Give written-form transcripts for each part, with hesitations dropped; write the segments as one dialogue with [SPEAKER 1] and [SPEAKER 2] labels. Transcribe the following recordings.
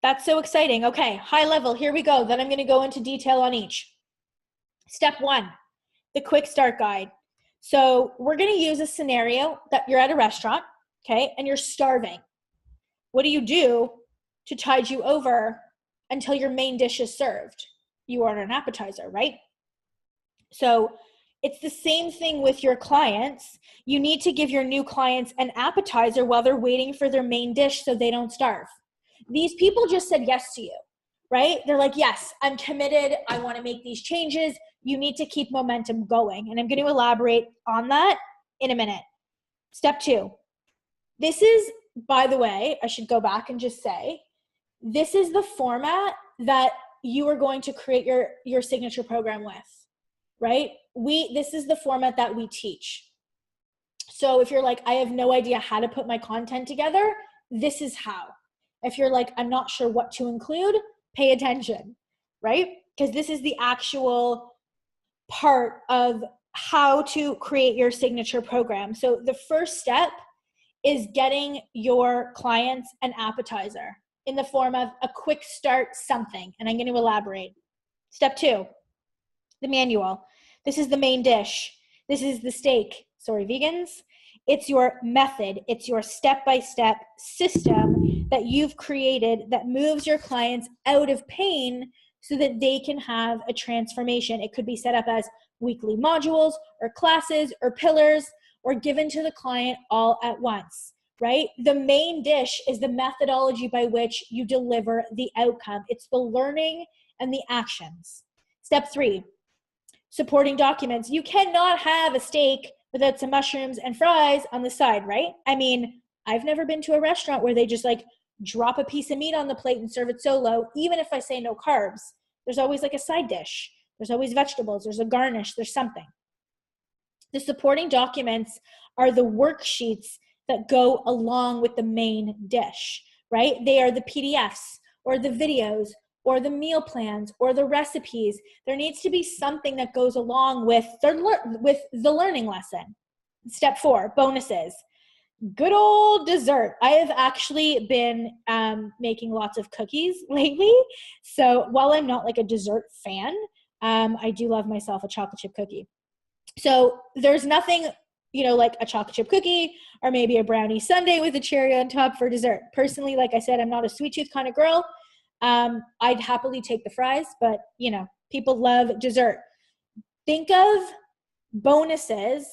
[SPEAKER 1] That's so exciting. Okay, high level, here we go. Then I'm going to go into detail on each. Step 1, the quick start guide. So we're going to use a scenario that you're at a restaurant, okay, and you're starving. What do you do to tide you over until your main dish is served? You order an appetizer, right? So it's the same thing with your clients. You need to give your new clients an appetizer while they're waiting for their main dish so they don't starve. These people just said yes to you, right? They're like, yes, I'm committed. I want to make these changes. You need to keep momentum going. And I'm going to elaborate on that in a minute. Step 2. This is, by the way, I should go back and just say, this is the format that you are going to create your signature program with, right? This is the format that we teach. So if you're like, I have no idea how to put my content together, this is how. If you're like, I'm not sure what to include, pay attention, right? Because this is the actual part of how to create your signature program. So the first step is getting your clients an appetizer in the form of a quick start something. And I'm going to elaborate. Step 2, the manual. This is the main dish. This is the steak. Sorry, vegans. It's your method. It's your step-by-step system that you've created that moves your clients out of pain so that they can have a transformation. It could be set up as weekly modules or classes or pillars or given to the client all at once, right? The main dish is the methodology by which you deliver the outcome. It's the learning and the actions. Step 3, supporting documents. You cannot have a steak without some mushrooms and fries on the side, right? I mean, I've never been to a restaurant where they just like drop a piece of meat on the plate and serve it solo. Even if I say no carbs, there's always like a side dish. There's always vegetables. There's a garnish. There's something. The supporting documents are the worksheets that go along with the main dish, right? They are the PDFs or the videos or the meal plans or the recipes. There needs to be something that goes along with the learning lesson. Step 4, bonuses. Good old dessert. I have actually been making lots of cookies lately. So while I'm not like a dessert fan, I do love myself a chocolate chip cookie. So there's nothing, like a chocolate chip cookie or maybe a brownie sundae with a cherry on top for dessert. Personally, like I said, I'm not a sweet tooth kind of girl. I'd happily take the fries, but people love dessert. Think of bonuses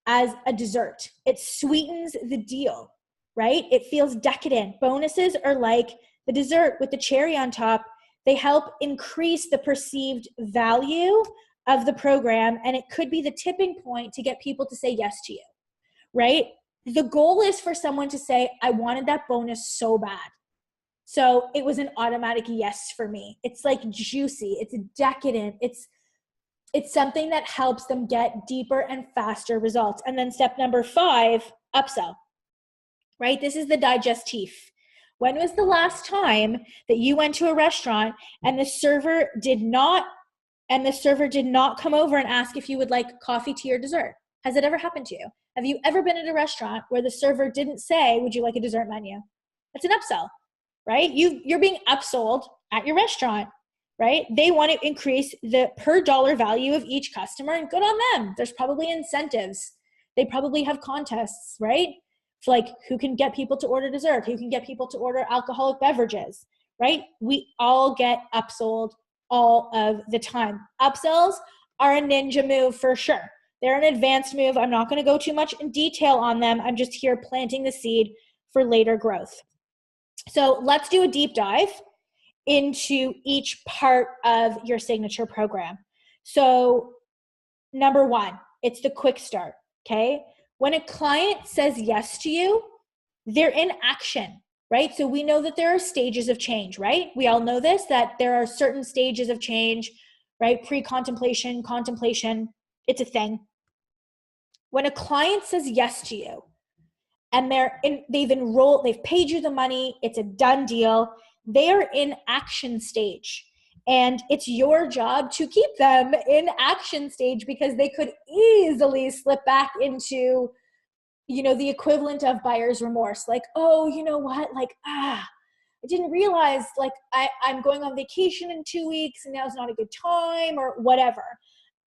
[SPEAKER 1] as a dessert. It sweetens the deal, right? It feels decadent. Bonuses are like the dessert with the cherry on top. They help increase the perceived value of the program, and it could be the tipping point to get people to say yes to you, right? The goal is for someone to say, I wanted that bonus so bad. So it was an automatic yes for me. It's like juicy. It's decadent. It's something that helps them get deeper and faster results. And then step number 5, upsell, right? This is the digestif. When was the last time that you went to a restaurant and the server did not come over and ask if you would like coffee, tea, or dessert? Has it ever happened to you? Have you ever been at a restaurant where the server didn't say, would you like a dessert menu? That's an upsell, right? You're being upsold at your restaurant, right? They want to increase the per dollar value of each customer, and good on them. There's probably incentives. They probably have contests, right? For like who can get people to order dessert, who can get people to order alcoholic beverages, right? We all get upsold all of the time. Upsells are a ninja move for sure. They're an advanced move. I'm not going to go too much in detail on them. I'm just here planting the seed for later growth. So let's do a deep dive into each part of your signature program. So number 1, it's the quick start, okay? When a client says yes to you, they're in action, right? So we know that there are stages of change, right? We all know this, that there are certain stages of change, right? Pre-contemplation, contemplation, it's a thing. When a client says yes to you and they've paid you the money, it's a done deal, they are in action stage. And it's your job to keep them in action stage because they could easily slip back into, the equivalent of buyer's remorse. Like, oh, you know what? Like, I didn't realize like I'm going on vacation in 2 weeks and now's not a good time or whatever.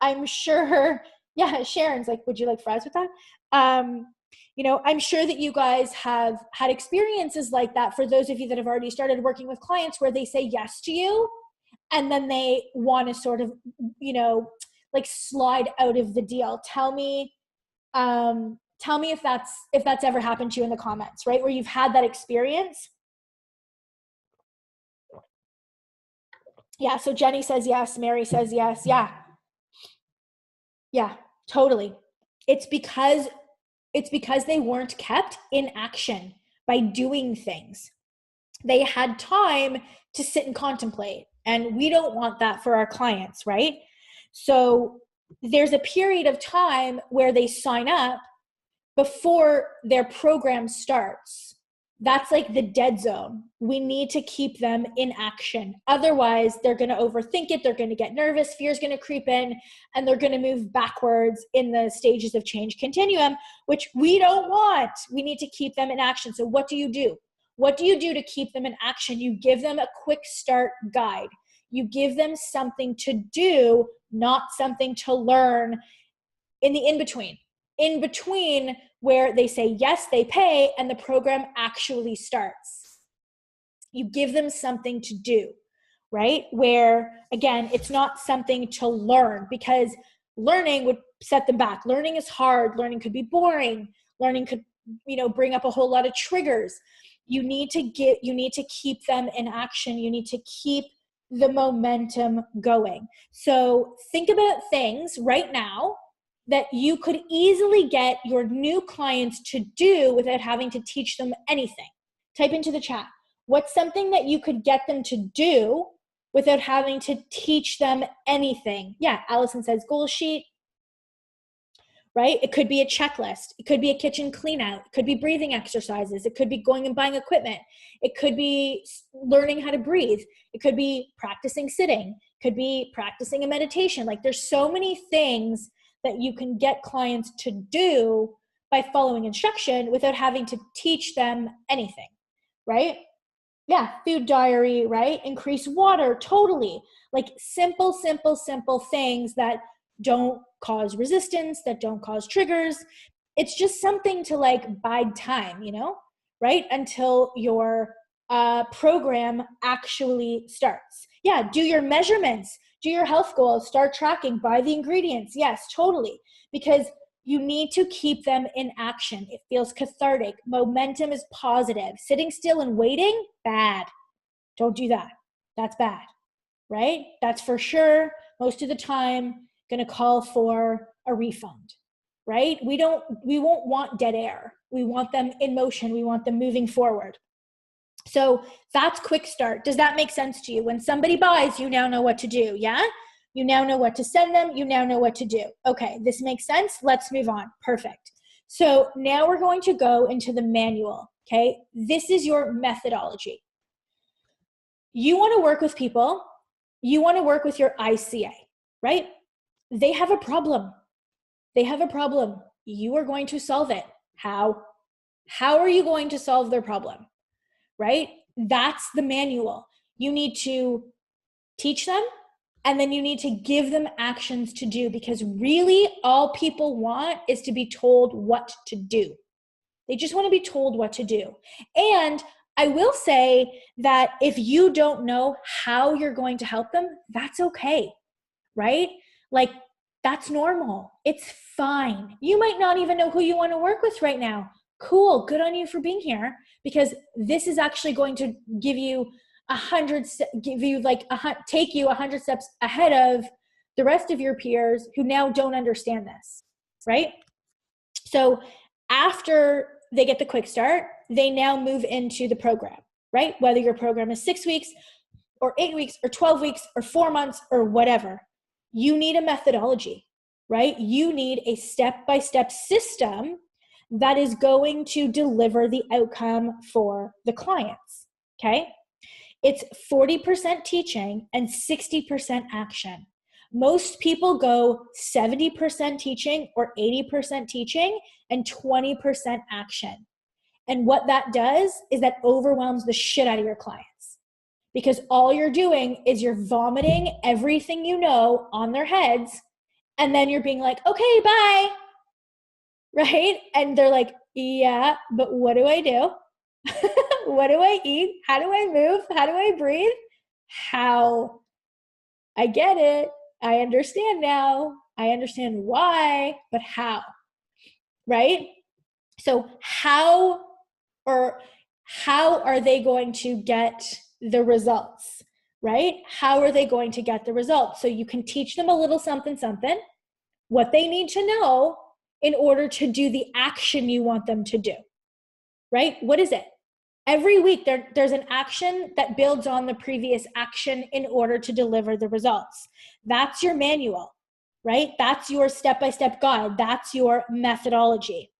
[SPEAKER 1] I'm sure, yeah, Sharon's like, would you like fries with that? I'm sure that you guys have had experiences like that for those of you that have already started working with clients where they say yes to you and then they want to sort of, like slide out of the deal. Tell me if that's ever happened to you in the comments, right? Where you've had that experience. Yeah. So Jenny says yes. Mary says yes. Yeah. Yeah, totally. It's because they weren't kept in action by doing things. They had time to sit and contemplate, and we don't want that for our clients, right? So there's a period of time where they sign up before their program starts. That's like the dead zone. We need to keep them in action. Otherwise, they're going to overthink it. They're going to get nervous. Fear's going to creep in, and they're going to move backwards in the stages of change continuum, which we don't want. We need to keep them in action. So what do you do? What do you do to keep them in action? You give them a quick start guide. You give them something to do, not something to learn in the in-between. In between where they say yes, they pay, and the program actually starts. You give them something to do, right? Where, again, it's not something to learn, because learning would set them back. Learning is hard. Learning could be boring. Learning could, bring up a whole lot of triggers. You need to keep them in action. You need to keep the momentum going. So think about things right now that you could easily get your new clients to do without having to teach them anything. Type into the chat. What's something that you could get them to do without having to teach them anything? Yeah, Allison says goal sheet, right? It could be a checklist. It could be a kitchen clean out. It could be breathing exercises. It could be going and buying equipment. It could be learning how to breathe. It could be practicing sitting. It could be practicing a meditation. Like there's so many things that you can get clients to do by following instruction without having to teach them anything, right? Yeah, food diary, right? Increase water, totally. Like simple things that don't cause resistance, that don't cause triggers. It's just something to like bide time, right? Until your program actually starts. Yeah, do your measurements. Do your health goals, start tracking, buy the ingredients. Yes, totally. Because you need to keep them in action. It feels cathartic. Momentum is positive. Sitting still and waiting, bad. Don't do that. That's bad, right? That's for sure, most of the time, going to call for a refund, right? We won't want dead air. We want them in motion. We want them moving forward. So that's quick start. Does that make sense to you? When somebody buys, you now know what to do. Yeah? You now know what to send them. You now know what to do. Okay, this makes sense. Let's move on. Perfect. So now we're going to go into the manual. Okay, this is your methodology. You want to work with people. You want to work with your ICA, right? They have a problem. They have a problem. You are going to solve it. How? How are you going to solve their problem? Right? That's the manual. You need to teach them, and then you need to give them actions to do, because really all people want is to be told what to do. They just want to be told what to do. And I will say that if you don't know how you're going to help them, that's okay, right? Like that's normal. It's fine. You might not even know who you want to work with right now. Cool. Good on you for being here, because this is actually going to give you take you 100 steps ahead of the rest of your peers who now don't understand this, right? So after they get the quick start, they now move into the program, right? Whether your program is 6 weeks or 8 weeks or 12 weeks or 4 months or whatever, you need a methodology, right? You need a step-by-step system that is going to deliver the outcome for the clients, okay? It's 40% teaching and 60% action. Most people go 70% teaching or 80% teaching and 20% action. And what that does is that overwhelms the shit out of your clients. because all you're doing is you're vomiting everything you know on their heads, and then you're being like, okay, bye, right? And they're like, yeah, but what do I do? What do I eat? How do I move? How do I breathe? How? I get it. I understand now. I understand why, but how? Right? So how are they going to get the results? Right? How are they going to get the results? So you can teach them a little something, what they need to know in order to do the action you want them to do. Right? What is it? Every week there's an action that builds on the previous action in order to deliver the results. That's your manual, right? That's your step-by-step guide. That's your methodology.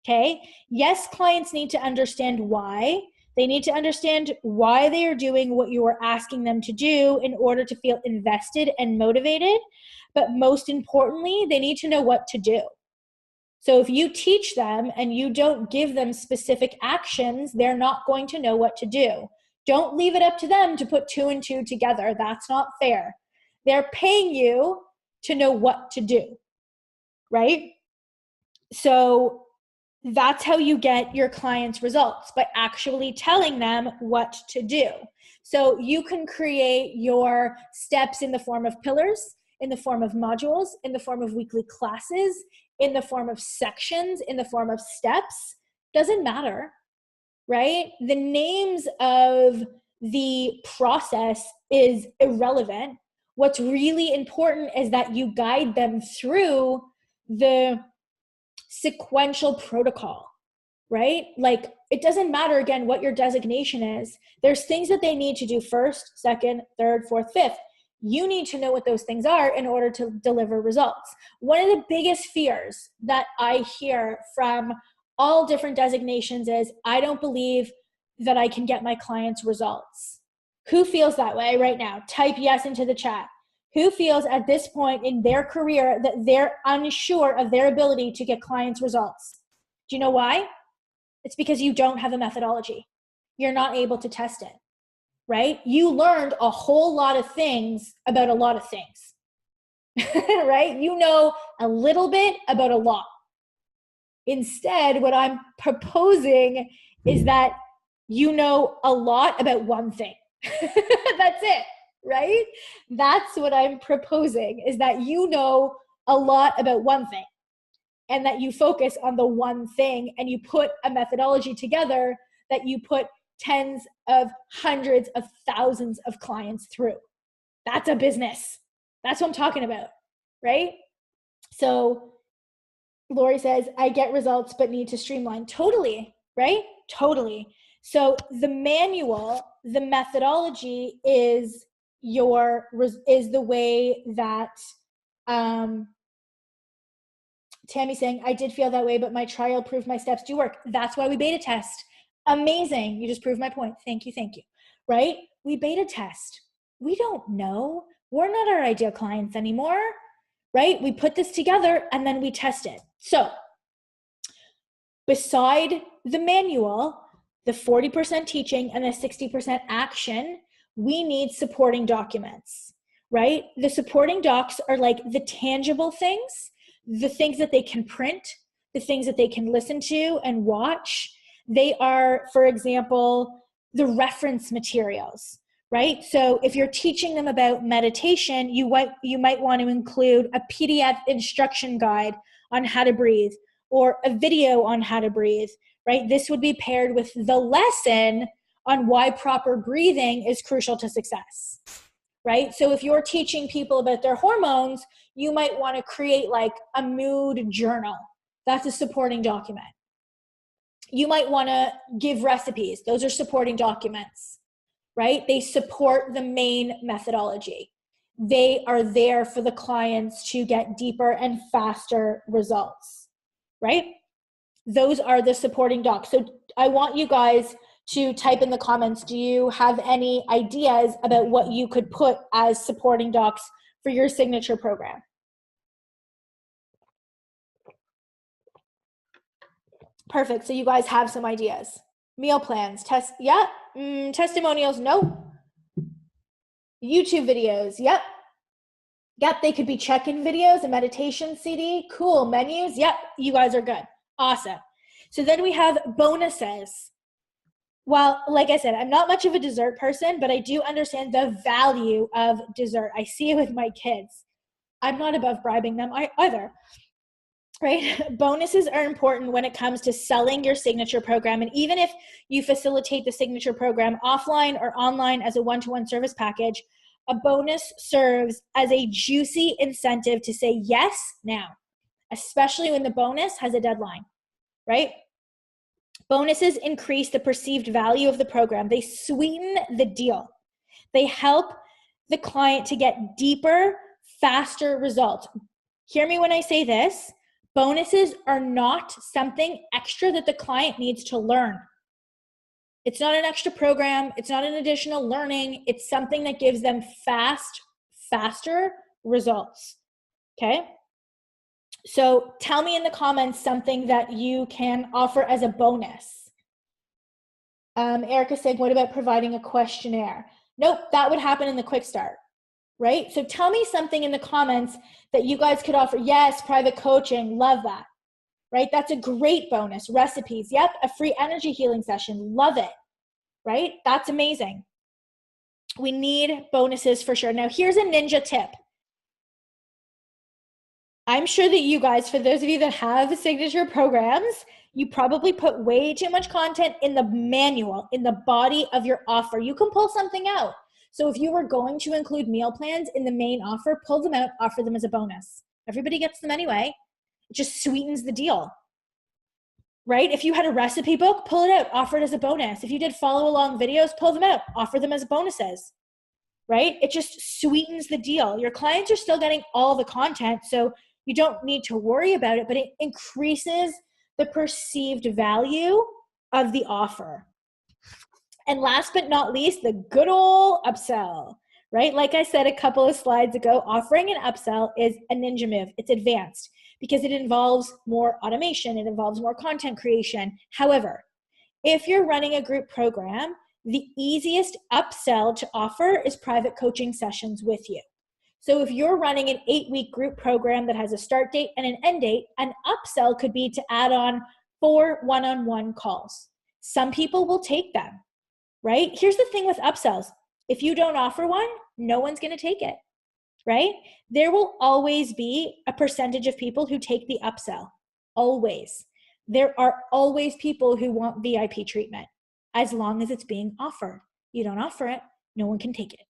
[SPEAKER 1] Okay? Yes, clients need to understand why. They need to understand why they are doing what you are asking them to do in order to feel invested and motivated. But most importantly, they need to know what to do. So if you teach them and you don't give them specific actions, they're not going to know what to do. Don't leave it up to them to put 2 and 2 together. That's not fair. They're paying you to know what to do, right? So that's how you get your clients' results, by actually telling them what to do. So you can create your steps in the form of pillars, in the form of modules, in the form of weekly classes, in the form of sections, in the form of steps. Doesn't matter, right? The names of the process is irrelevant. What's really important is that you guide them through the sequential protocol, right? Like, it doesn't matter, again, what your designation is. There's things that they need to do first, second, third, fourth, fifth. You need to know what those things are in order to deliver results. One of the biggest fears that I hear from all different designations is, I don't believe that I can get my clients results. Who feels that way right now? Type yes into the chat. Who feels at this point in their career that they're unsure of their ability to get clients results? Do you know why? It's because you don't have a methodology. You're not able to test it, right? You learned a whole lot of things about a lot of things, right? You know a little bit about a lot. Instead, what I'm proposing is that you know a lot about one thing. That's it, right? That's what I'm proposing, is that you know a lot about one thing, and that you focus on the one thing, and you put a methodology together that you put tens of hundreds of thousands of clients through. That's a business. That's what I'm talking about, right? So Lori says, I get results but need to streamline. Totally, right? Totally. So the manual, the methodology is the way that Tammy's saying, I did feel that way, but my trial proved my steps do work. That's why we beta test. Amazing. You just proved my point. Thank you. Right? We beta test. We don't know. We're not our ideal clients anymore, right? We put this together and then we test it. So beside the manual, the 40% teaching and the 60% action, we need supporting documents, right? The supporting docs are like the tangible things, the things that they can print, the things that they can listen to and watch. They are, for example, the reference materials, right? So if you're teaching them about meditation, you might want to include a PDF instruction guide on how to breathe, or a video on how to breathe, right? This would be paired with the lesson on why proper breathing is crucial to success, right? So if you're teaching people about their hormones, you might want to create like a mood journal. That's a supporting document. You might want to give recipes. Those are supporting documents, right? They support the main methodology. They are there for the clients to get deeper and faster results, right? Those are the supporting docs. So I want you guys to type in the comments, do you have any ideas about what you could put as supporting docs for your signature program? Perfect. So you guys have some ideas. Meal plans, testimonials, no. YouTube videos. Yep. Yep, they could be check-in videos, a meditation CD. Cool. Menus. Yep, you guys are good. Awesome. So then we have bonuses. Well, like I said, I'm not much of a dessert person, but I do understand the value of dessert. I see it with my kids. I'm not above bribing them either, right? Bonuses are important when it comes to selling your signature program. And even if you facilitate the signature program offline or online as a one-to-one service package, a bonus serves as a juicy incentive to say yes now, especially when the bonus has a deadline, right? Bonuses increase the perceived value of the program. They sweeten the deal. They help the client to get deeper, faster results. Hear me when I say this. Bonuses are not something extra that the client needs to learn. It's not an extra program. It's not an additional learning. It's something that gives them faster results. Okay? So tell me in the comments something that you can offer as a bonus. Erica said, what about providing a questionnaire? Nope, that would happen in the quick start, right? So tell me something in the comments that you guys could offer. Yes, private coaching, love that, right? That's a great bonus. Recipes, yep, a free energy healing session, love it, right? That's amazing. We need bonuses for sure. Now here's a ninja tip. I'm sure that you guys, for those of you that have signature programs, you probably put way too much content in the manual, in the body of your offer. You can pull something out. So if you were going to include meal plans in the main offer, pull them out, offer them as a bonus. Everybody gets them anyway. It just sweetens the deal, right? If you had a recipe book, pull it out, offer it as a bonus. If you did follow along videos, pull them out, offer them as bonuses, right? It just sweetens the deal. Your clients are still getting all the content, so you don't need to worry about it, but it increases the perceived value of the offer. And last but not least, the good old upsell, right? Like I said a couple of slides ago, offering an upsell is a ninja move. It's advanced because it involves more automation. It involves more content creation. However, if you're running a group program, the easiest upsell to offer is private coaching sessions with you. So if you're running an 8-week group program that has a start date and an end date, an upsell could be to add on 4 one-on-one calls. Some people will take them, right? Here's the thing with upsells. If you don't offer one, no one's going to take it, right? There will always be a percentage of people who take the upsell. Always. There are always people who want VIP treatment as long as it's being offered. You don't offer it, no one can take it.